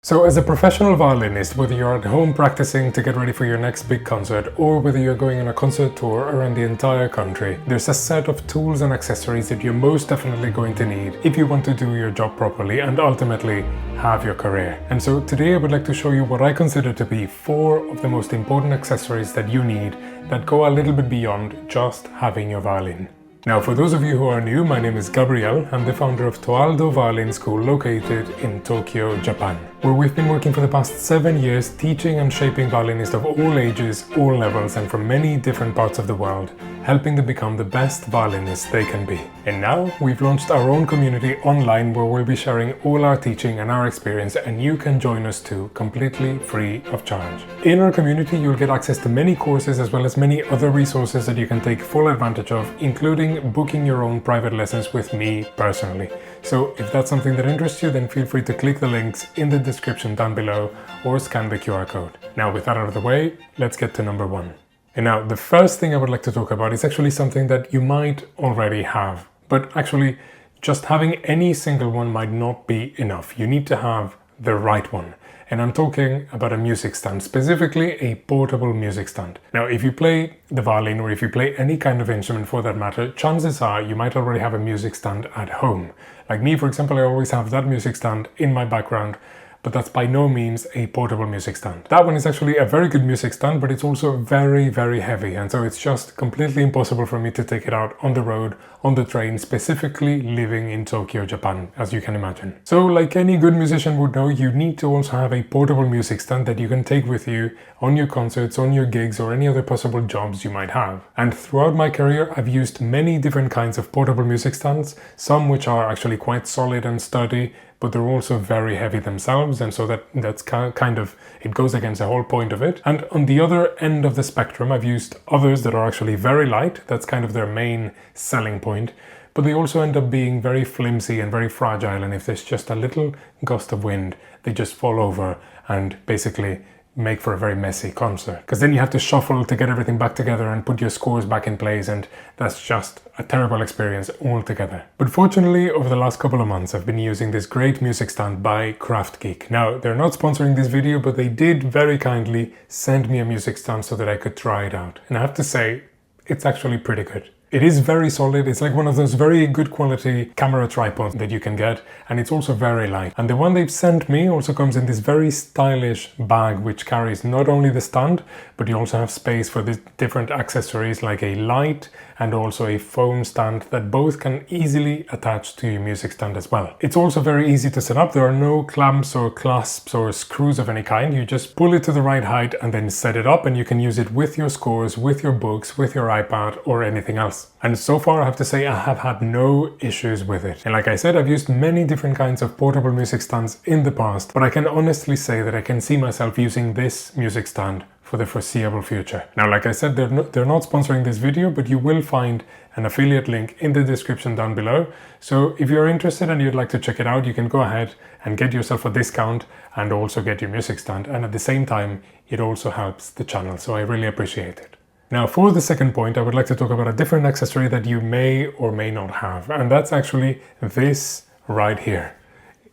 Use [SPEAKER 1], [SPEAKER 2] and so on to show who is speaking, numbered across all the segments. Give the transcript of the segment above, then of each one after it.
[SPEAKER 1] So as a professional violinist, whether you're at home practicing to get ready for your next big concert or whether you're going on a concert tour around the entire country, there's a set of tools and accessories that you're most definitely going to need if you want to do your job properly and ultimately have your career. And so today I would like to show you what I consider to be 4 of the most important accessories that you need that go a little bit beyond just having your violin. Now, for those of you who are new, my name is Gabriel. I'm the founder of Toaldoviolin School located in Tokyo, Japan, where we've been working for the past 7 years teaching and shaping violinists of all ages, all levels, and from many different parts of the world, helping them become the best violinists they can be. And now we've launched our own community online where we'll be sharing all our teaching and our experience, and you can join us too, completely free of charge. In our community, you'll get access to many courses as well as many other resources that you can take full advantage of, including booking your own private lessons with me personally. So if that's something that interests you, then feel free to click the links in the description down below or scan the QR code. Now, with that out of the way, let's get to number 1. And now the first thing I would like to talk about is actually something that you might already have, but actually just having any single one might not be enough. You need to have the right one. And I'm talking about a music stand, specifically a portable music stand. Now, if you play the violin or if you play any kind of instrument for that matter, chances are you might already have a music stand at home. Like me, for example, I always have that music stand in my background, but that's by no means a portable music stand. That one is actually a very good music stand, but it's also very, very heavy. And so it's just completely impossible for me to take it out on the road, on the train, specifically living in Tokyo, Japan, as you can imagine. So like any good musician would know, you need to also have a portable music stand that you can take with you on your concerts, on your gigs, or any other possible jobs you might have. And throughout my career, I've used many different kinds of portable music stands, some which are actually quite solid and sturdy, but they're also very heavy themselves, and so that's kind of, it goes against the whole point of it. And on the other end of the spectrum, I've used others that are actually very light. That's kind of their main selling point, but they also end up being very flimsy and very fragile, and if there's just a little gust of wind, they just fall over and basically make for a very messy concert, because then you have to shuffle to get everything back together and put your scores back in place, and that's just a terrible experience altogether. But fortunately, over the last couple of months, I've been using this great music stand by Craft Geek. Now, they're not sponsoring this video, but they did very kindly send me a music stand so that I could try it out. And I have to say, it's actually pretty good. It is very solid. It's like one of those very good quality camera tripods that you can get, and it's also very light. And the one they've sent me also comes in this very stylish bag which carries not only the stand, but you also have space for the different accessories like a light and also a foam stand that both can easily attach to your music stand as well. It's also very easy to set up. There are no clamps or clasps or screws of any kind. You just pull it to the right height and then set it up, and you can use it with your scores, with your books, with your iPad or anything else. And so far I have to say I have had no issues with it. And like I said, I've used many different kinds of portable music stands in the past, but I can honestly say that I can see myself using this music stand for the foreseeable future. Now, like I said, they're not sponsoring this video, but you will find an affiliate link in the description down below. So if you're interested and you'd like to check it out, you can go ahead and get yourself a discount and also get your music stand. And at the same time, it also helps the channel. So I really appreciate it. Now, for the second point, I would like to talk about a different accessory that you may or may not have, and that's actually this right here.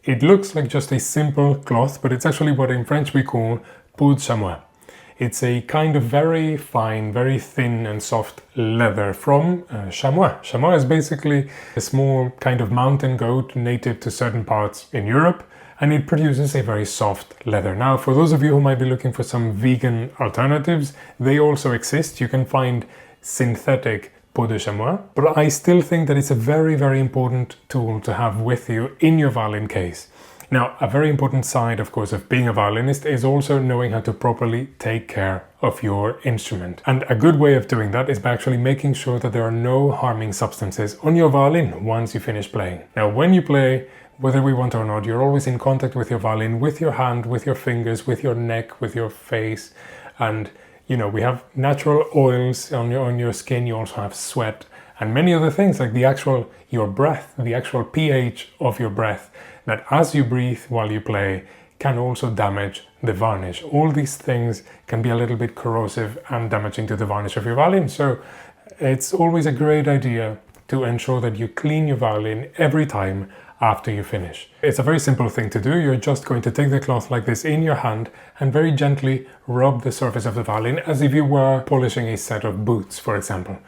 [SPEAKER 1] It looks like just a simple cloth, but it's actually what in French we call peau de chamois. It's a kind of very fine, very thin and soft leather from chamois. Chamois is basically a small kind of mountain goat native to certain parts in Europe, and it produces a very soft leather. Now, for those of you who might be looking for some vegan alternatives, they also exist. You can find synthetic peau de chamois, but I still think that it's a very, very important tool to have with you in your violin case. Now, a very important side, of course, of being a violinist is also knowing how to properly take care of your instrument. And a good way of doing that is by actually making sure that there are no harming substances on your violin once you finish playing. Now, when you play, whether we want or not, you're always in contact with your violin, with your hand, with your fingers, with your neck, with your face. And, you know, we have natural oils on your skin. You also have sweat and many other things like your breath, the actual pH of your breath, that as you breathe while you play can also damage the varnish. All these things can be a little bit corrosive and damaging to the varnish of your violin. So it's always a great idea to ensure that you clean your violin every time after you finish. It's a very simple thing to do. You're just going to take the cloth like this in your hand and very gently rub the surface of the violin as if you were polishing a set of boots, for example.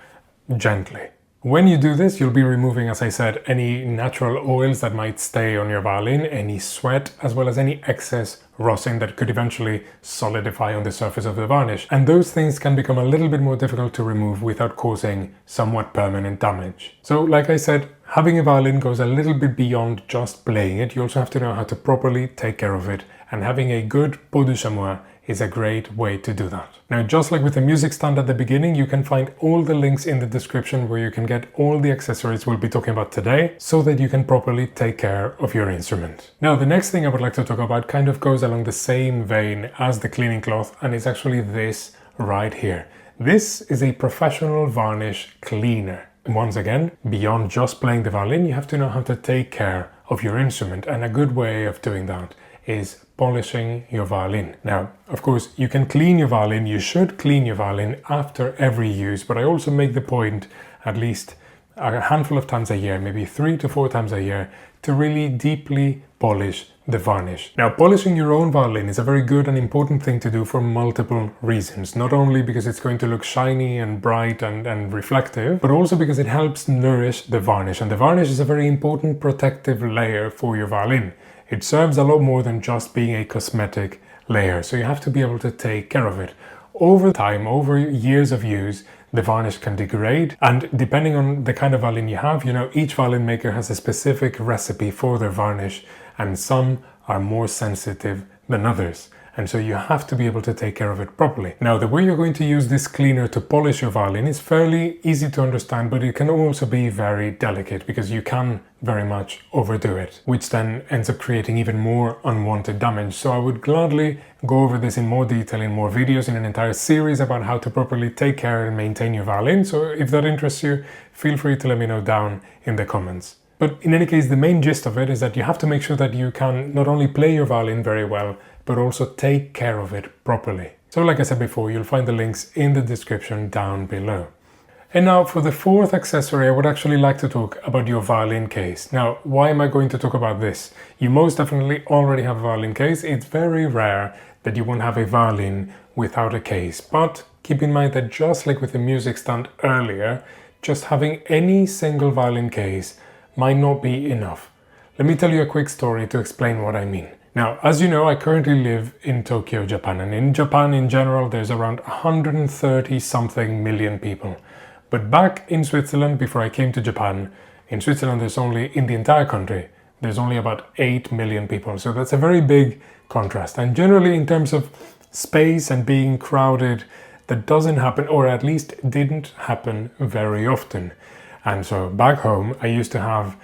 [SPEAKER 1] Gently. When you do this, you'll be removing, as I said, any natural oils that might stay on your violin, any sweat, as well as any excess rosin that could eventually solidify on the surface of the varnish. And those things can become a little bit more difficult to remove without causing somewhat permanent damage. So, like I said, having a violin goes a little bit beyond just playing it. You also have to know how to properly take care of it, and having a good pot de chamois is a great way to do that. Now, just like with the music stand at the beginning, you can find all the links in the description where you can get all the accessories we'll be talking about today so that you can properly take care of your instrument. Now, the next thing I would like to talk about kind of goes along the same vein as the cleaning cloth, and it's actually this right here. This is a professional varnish cleaner. Once again, beyond just playing the violin, you have to know how to take care of your instrument, and a good way of doing that is polishing your violin. Now, of course, you can clean your violin, you should clean your violin after every use, but I also make the point at least a handful of times a year, maybe 3 to 4 times a year, to really deeply polish the varnish. Now, polishing your own violin is a very good and important thing to do for multiple reasons. Not only because it's going to look shiny and bright and reflective, but also because it helps nourish the varnish. And the varnish is a very important protective layer for your violin. It serves a lot more than just being a cosmetic layer, so you have to be able to take care of it. Over time, over years of use, the varnish can degrade, and depending on the kind of violin you have, each violin maker has a specific recipe for their varnish, and some are more sensitive than others. And so you have to be able to take care of it properly. Now, the way you're going to use this cleaner to polish your violin is fairly easy to understand, but it can also be very delicate because you can very much overdo it, which then ends up creating even more unwanted damage. So I would gladly go over this in more detail in more videos, in an entire series about how to properly take care and maintain your violin. So if that interests you, feel free to let me know down in the comments. But in any case, the main gist of it is that you have to make sure that you can not only play your violin very well, but also take care of it properly. So like I said before, you'll find the links in the description down below. And now for the fourth accessory, I would actually like to talk about your violin case. Now, why am I going to talk about this? You most definitely already have a violin case. It's very rare that you won't have a violin without a case. But keep in mind that just like with the music stand earlier, just having any single violin case might not be enough. Let me tell you a quick story to explain what I mean. Now, as you know, I currently live in Tokyo, Japan, and in Japan in general, there's around 130 something million people. But back in Switzerland, before I came to Japan, in Switzerland in the entire country, there's only about 8 million people. So that's a very big contrast. And generally in terms of space and being crowded, that doesn't happen, or at least didn't happen very often. And so back home, I used to have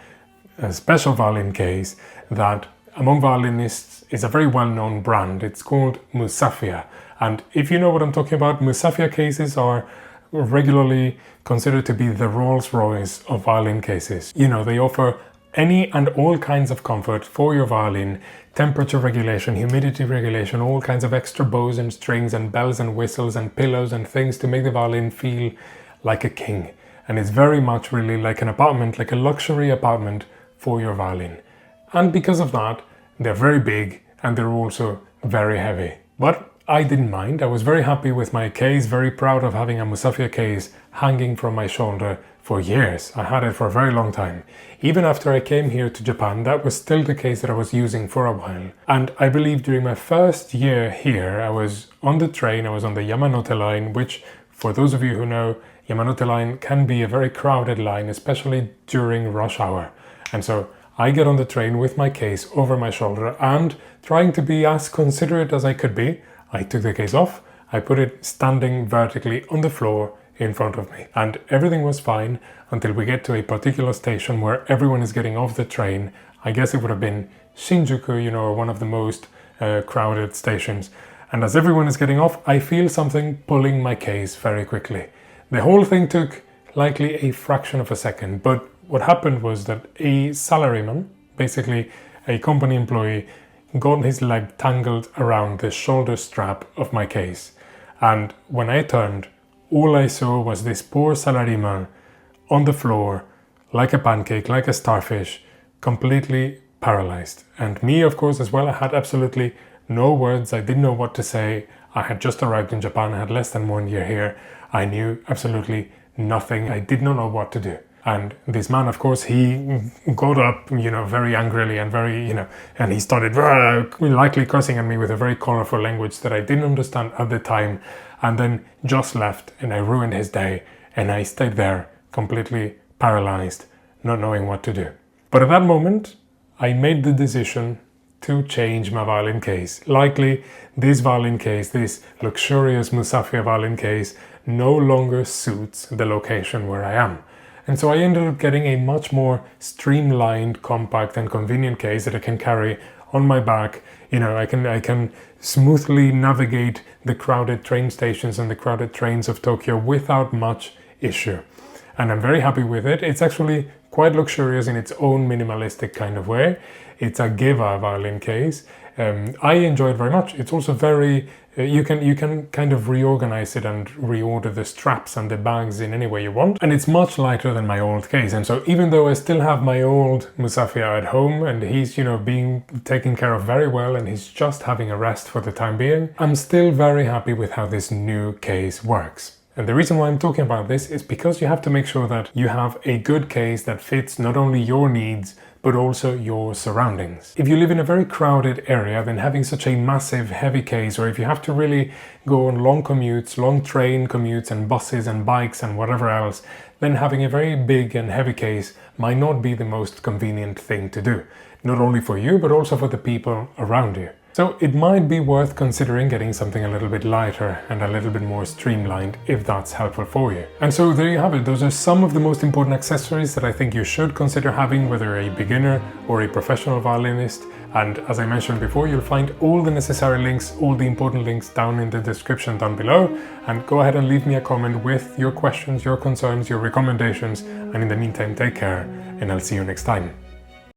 [SPEAKER 1] a special violin case that among violinists is a very well-known brand. It's called Musafia. And if you know what I'm talking about, Musafia cases are regularly considered to be the Rolls-Royce of violin cases. They offer any and all kinds of comfort for your violin, temperature regulation, humidity regulation, all kinds of extra bows and strings and bells and whistles and pillows and things to make the violin feel like a king. And it's very much really like an apartment, like a luxury apartment for your violin. And because of that, they're very big and they're also very heavy. But I didn't mind. I was very happy with my case, very proud of having a Musafia case hanging from my shoulder for years. I had it for a very long time. Even after I came here to Japan, that was still the case that I was using for a while. And I believe during my first year here, I was on the train, I was on the Yamanote line, which, for those of you who know, Yamanote line can be a very crowded line, especially during rush hour. And so I get on the train with my case over my shoulder and, trying to be as considerate as I could be, I took the case off, I put it standing vertically on the floor in front of me. And everything was fine until we get to a particular station where everyone is getting off the train. I guess it would have been Shinjuku, one of the most crowded stations. And as everyone is getting off, I feel something pulling my case very quickly. The whole thing took likely a fraction of a second, but what happened was that a salaryman, basically a company employee, got his leg tangled around the shoulder strap of my case. And when I turned, all I saw was this poor salaryman on the floor, like a pancake, like a starfish, completely paralyzed. And me, of course, as well, I had absolutely no words. I didn't know what to say. I had just arrived in Japan. I had less than 1 year here. I knew absolutely nothing. I did not know what to do. And this man, of course, he got up, very angrily and very, and he started likely cursing at me with a very colorful language that I didn't understand at the time, and then just left, and I ruined his day, and I stayed there completely paralyzed, not knowing what to do. But at that moment, I made the decision to change my violin case. Likely, this violin case, this luxurious Musafia violin case, no longer suits the location where I am. And so I ended up getting a much more streamlined, compact and convenient case that I can carry on my back. I can smoothly navigate the crowded train stations and the crowded trains of Tokyo without much issue. And I'm very happy with it. It's actually quite luxurious in its own minimalistic kind of way. It's a Geva violin case. I enjoy it very much. It's also very, you can kind of reorganize it and reorder the straps and the bags in any way you want. And it's much lighter than my old case. And so even though I still have my old Musafia at home and he's, being taken care of very well and he's just having a rest for the time being, I'm still very happy with how this new case works. And the reason why I'm talking about this is because you have to make sure that you have a good case that fits not only your needs, but also your surroundings. If you live in a very crowded area, then having such a massive, heavy case, or if you have to really go on long commutes, long train commutes and buses and bikes and whatever else, then having a very big and heavy case might not be the most convenient thing to do. Not only for you, but also for the people around you. So it might be worth considering getting something a little bit lighter and a little bit more streamlined if that's helpful for you. And so there you have it. Those are some of the most important accessories that I think you should consider having, whether a beginner or a professional violinist. And as I mentioned before, you'll find all the necessary links, all the important links down in the description down below. And go ahead and leave me a comment with your questions, your concerns, your recommendations. And in the meantime, take care and I'll see you next time.